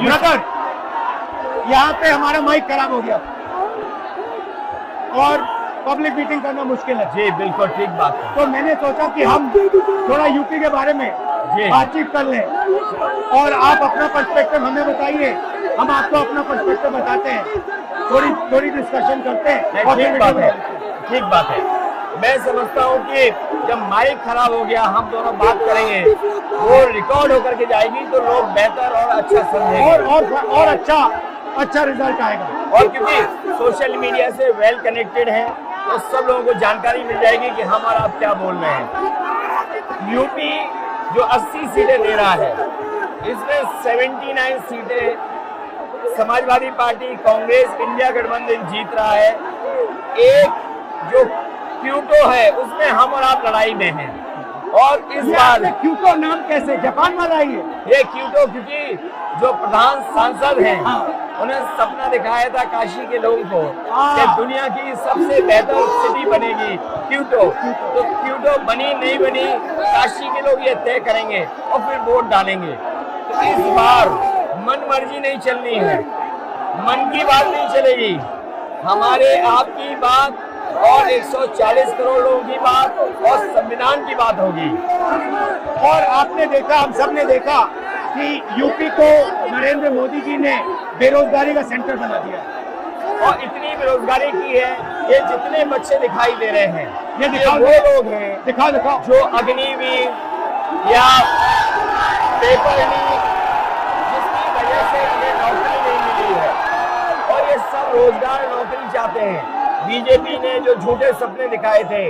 Brother, यहाँ पे हमारा माइक खराब हो गया और पब्लिक मीटिंग करना मुश्किल है। जी बिल्कुल ठीक बात है। तो मैंने सोचा कि हम थोड़ा यूपी के बारे में बातचीत कर लें और आप अपना पर्सपेक्टिव हमें बताइए, हम आपको अपना पर्सपेक्टिव बताते हैं, थोड़ी डिस्कशन करते हैं। और ठीक बात है, ठीक बात है। मैं समझता हूँ कि जब माइक खराब हो गया, हम दोनों बात करेंगे, वो रिकॉर्ड होकर के जाएगी तो लोग बेहतर और अच्छा समझेंगे और अच्छा रिजल्ट आएगा। और क्योंकि सोशल मीडिया से वेल कनेक्टेड है तो सब लोगों को जानकारी मिल जाएगी कि हम और आप क्या बोल रहे हैं। यूपी जो 80 सीटें दे रहा है, इसमें 79 सीटें समाजवादी पार्टी, कांग्रेस, इंडिया गठबंधन जीत रहा है। एक जो क्यूटो है उसमें हम और आप लड़ाई में हैं। और इस बार क्यूटो नाम कैसे, जापान वाला ही है ये क्यूटो, क्योंकि जो प्रधान सांसद हैं उन्हें सपना दिखाया था काशी के लोगों को कि दुनिया की सबसे बेहतर सिटी बनेगी क्यूटो। तो क्यूटो बनी नहीं बनी, काशी के लोग ये तय करेंगे और फिर वोट डालेंगे। तो इस बार मन मर्जी नहीं चलनी है, मन की बात नहीं चलेगी, हमारे आपकी बात और 140 करोड़ लोगों की बात और संविधान की बात होगी। और आपने देखा, हम सब ने देखा कि यूपी को नरेंद्र मोदी जी ने बेरोजगारी का सेंटर बना दिया और इतनी बेरोजगारी की है। ये जितने बच्चे दिखाई दे रहे हैं, ये वो लोग हैं दिखाओ जो अग्निवीर या पेपर लीक, जिसकी वजह से इन्हें नौकरी नहीं मिली है और ये सब रोजगार नौकरी चाहते हैं। बीजेपी ने जो झूठे सपने दिखाए थे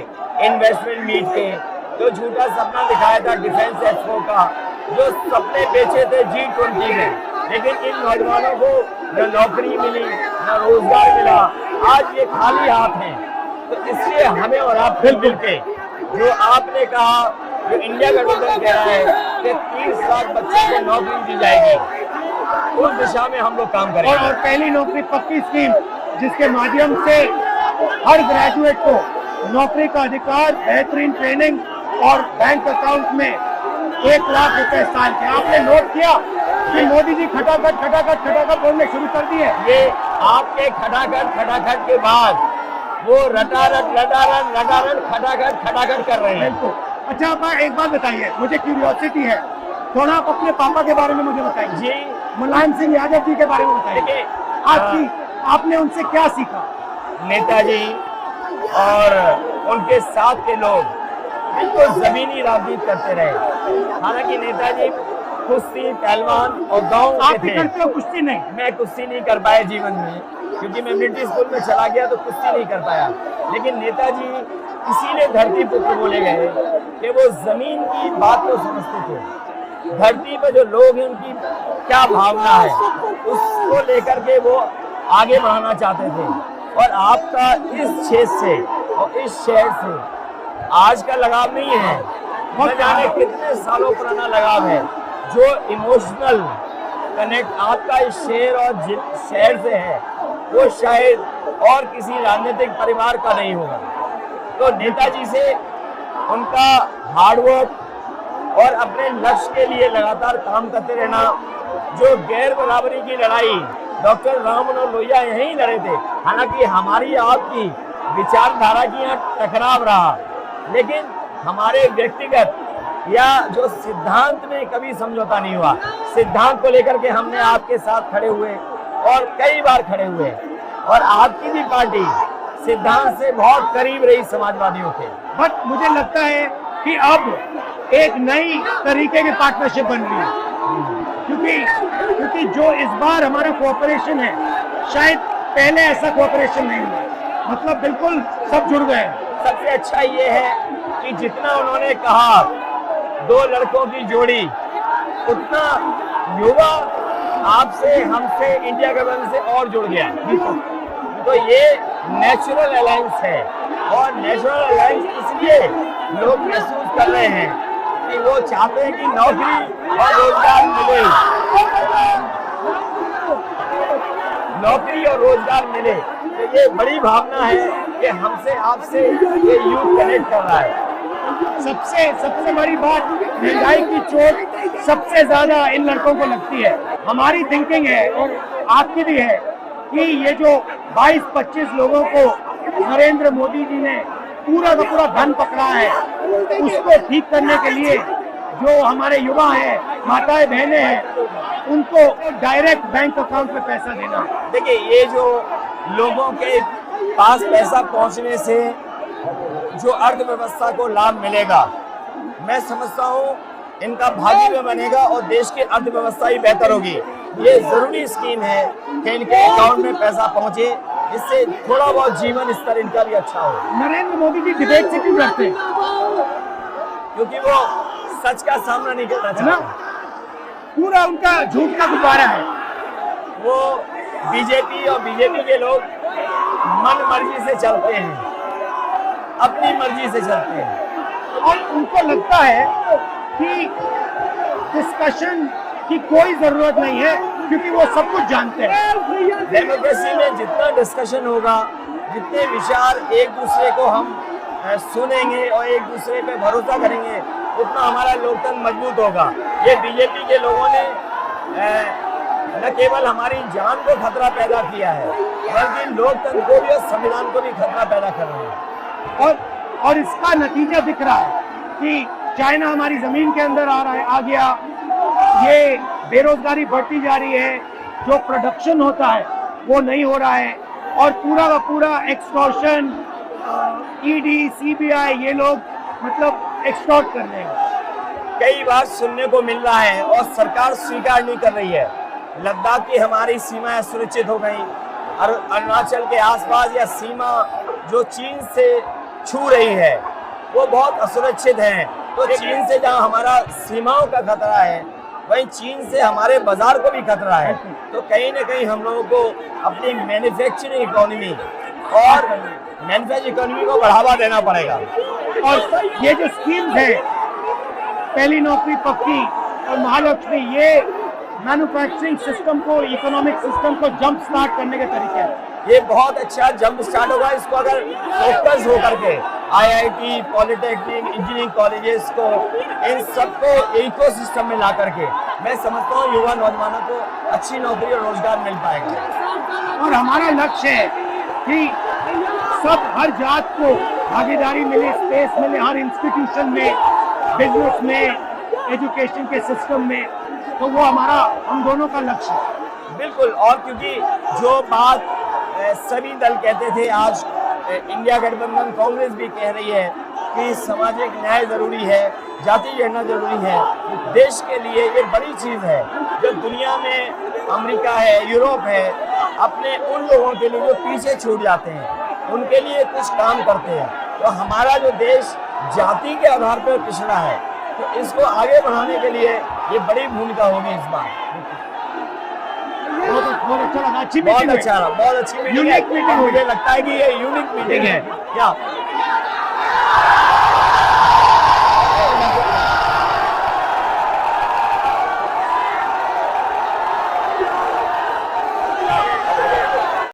इन्वेस्टमेंट मीट के, जो झूठा सपना दिखाया था डिफेंस एक्सपो का, जो सपने बेचे थे G20 में, लेकिन इन नौजवानों को न नौकरी मिली न रोजगार मिला, आज ये खाली हाथ हैं। तो इसलिए हमें और आप मिल के, जो आपने कहा, जो इंडिया गठबंधन कह रहा है कि 30 लाख बच्चों को नौकरी दी जाएगी, उस दिशा में हम लोग काम करेंगे। और पहली नौकरी पक्की स्कीम, जिसके माध्यम से हर ग्रेजुएट को नौकरी का अधिकार, बेहतरीन ट्रेनिंग और बैंक अकाउंट में 1 लाख रुपए साल के। आपने नोट किया कि मोदी जी खटाखट बोलने शुरू कर दिए। ये आपके खटाखट के बाद वो रटारट खटाखट कर रहे हैं। अच्छा, आप एक बात बताइए, मुझे क्यूरियोसिटी है, थोड़ा आप अपने पापा के बारे में मुझे बताइए जी। मुलायम सिंह यादव जी के बारे में बताइए। आपने उनसे क्या सीखा? नेताजी और उनके साथ के लोग बिल्कुल जमीनी राजनीति करते रहे। हालांकि नेताजी कुश्ती, पहलवान और गाँव के थे। करते हो कुश्ती? नहीं, मैं कुश्ती नहीं कर पाया जीवन में, क्योंकि मैं मिलिट्री स्कूल में चला गया तो कुश्ती नहीं कर पाया। लेकिन नेताजी इसीलिए धरती पुत्र बोले गए कि वो जमीन की बात को समझते थे। धरती पर जो लोग हैं उनकी क्या भावना है, उसको लेकर के वो आगे बढ़ाना चाहते थे। और आपका इस क्षेत्र से और इस शहर से आज का लगाव नहीं है, न जाने कितने सालों पुराना लगाव है। जो इमोशनल कनेक्ट आपका इस शहर और शहर से है, वो शायद और किसी राजनीतिक परिवार का नहीं होगा। तो नेताजी से उनका हार्डवर्क और अपने लक्ष्य के लिए लगातार काम करते रहना, जो गैर बराबरी की लड़ाई डॉक्टर राम मनोहर लोहिया यहीं लड़े थे। हालांकि हमारी आपकी विचारधारा की यहाँ टकराव रहा, लेकिन हमारे व्यक्तिगत या जो सिद्धांत में कभी समझौता नहीं हुआ। सिद्धांत को लेकर के हमने आपके साथ खड़े हुए और कई बार खड़े हुए, और आपकी भी पार्टी सिद्धांत से बहुत करीब रही समाजवादियों के। बट मुझे लगता है कि अब एक नई तरीके की पार्टनरशिप बन रही है, क्योंकि जो इस बार हमारा कोऑपरेशन है, शायद पहले ऐसा कोऑपरेशन नहीं हुआ। मतलब बिल्कुल सब जुड़ गए। सबसे अच्छा ये है कि जितना उन्होंने कहा 2 लड़कों की जोड़ी, उतना युवा आपसे, हमसे, इंडिया गठबंधन से और जुड़ गया। तो ये नेचुरल अलायंस है, और नेचुरल अलायंस इसलिए लोग महसूस कर रहे हैं कि वो चाहते हैं कि नौकरी और रोजगार मिले, नौकरी और रोजगार मिले। तो ये बड़ी भावना है कि हमसे, आपसे ये यूथ कनेक्ट कर रहा है। सबसे सबसे बड़ी बात, महंगाई की चोट सबसे ज्यादा इन लड़कों को लगती है। हमारी थिंकिंग है और आपकी भी है कि ये जो 22-25 लोगों को नरेंद्र मोदी जी ने पूरा का पूरा धन पकड़ा है, उसको ठीक करने के लिए जो हमारे युवा हैं, माताएं बहनें हैं, उनको डायरेक्ट बैंक अकाउंट में पैसा देना। देखिए, ये जो लोगों के पास पैसा पहुंचने से जो अर्थव्यवस्था को लाभ मिलेगा, मैं समझता हूँ इनका भाग्य में बनेगा और देश की अर्थव्यवस्था ही बेहतर होगी। ये जरूरी स्कीम है कि इनके अकाउंट में पैसा पहुंचे, इससे थोड़ा बहुत जीवन स्तर इनका भी अच्छा हो। नरेंद्र मोदी जी डिबेट से क्यों डरते हैं? क्योंकि वो सच का सामना नहीं करना चाहते। पूरा उनका झूठ का गुब्बारा है। वो बीजेपी और बीजेपी के लोग मन मर्जी से चलते हैं, अपनी मर्जी से चलते हैं और उनको लगता है कि डिस्कशन की कोई जरूरत नहीं है क्योंकि वो सब कुछ जानते हैं। डेमोक्रेसी में जितना डिस्कशन होगा, जितने विचार एक दूसरे को हम सुनेंगे और एक दूसरे पे भरोसा करेंगे, उतना हमारा लोकतंत्र मजबूत होगा। ये बीजेपी के लोगों ने न केवल हमारी जान को खतरा पैदा किया है, बल्कि लोकतंत्र को भी और संविधान को भी खतरा पैदा कर रहे हैं। और इसका नतीजा दिख रहा है कि चाइना हमारी जमीन के अंदर आ गया, ये बेरोजगारी बढ़ती जा रही है, जो प्रोडक्शन होता है वो नहीं हो रहा है और पूरा का पूरा एक्सटॉर्शन, ईडी, सीबीआई, ये लोग मतलब एक्सटॉर्ट कर रहे हैं। कई बार सुनने को मिल रहा है और सरकार स्वीकार नहीं कर रही है, लद्दाख की हमारी सीमाएं सुरक्षित हो गई, और अरुणाचल के आसपास या सीमा जो चीन से छू रही है वो बहुत असुरक्षित है। तो चीन से जहां हमारा सीमाओं का खतरा है, वहीं चीन से हमारे बाजार को भी खतरा है। तो कहीं ना कहीं हम लोगों को अपनी मैन्युफैक्चरिंग इकोनॉमी और मैन्युफैक्चरिंग इकोनॉमी को बढ़ावा देना पड़ेगा। और ये जो स्कीम्स है, पहली नौकरी पक्की और महालक्ष्मी, ये मैन्युफैक्चरिंग सिस्टम को, इकोनॉमिक सिस्टम को जंप स्टार्ट करने के तरीके हैं। ये बहुत अच्छा जंप स्टार्ट होगा। इसको अगर फोकस होकर के आईआईटी, पॉलिटेक्निक, इंजीनियरिंग कॉलेजेस को, इन सबको इकोसिस्टम में ला करके, मैं समझता हूँ युवा नौजवानों को अच्छी नौकरी और रोजगार मिल पाएगा। और हमारा लक्ष्य है कि सब, हर जात को भागीदारी मिले, स्पेस मिले, हर इंस्टीट्यूशन में, बिजनेस में, एजुकेशन के सिस्टम में। तो वो हमारा, हम दोनों का लक्ष्य है। बिल्कुल। और क्योंकि जो बात सभी दल कहते थे, आज इंडिया गठबंधन कांग्रेस भी कह रही है कि सामाजिक न्याय जरूरी है, जाति गणना जरूरी है। देश के लिए ये बड़ी चीज है। जो दुनिया में अमेरिका है, यूरोप है, अपने उन लोगों के लिए जो पीछे छूट जाते हैं, उनके लिए कुछ काम करते हैं। तो हमारा जो देश जाति के आधार पर पिछड़ा है, तो इसको आगे बढ़ाने के लिए ये बड़ी भूमिका होगी इस बार। बहुत अच्छा लगा, अच्छी बहुत अच्छी मीटिंग है। मुझे लगता है कि ये यूनिक मीटिंग है क्या?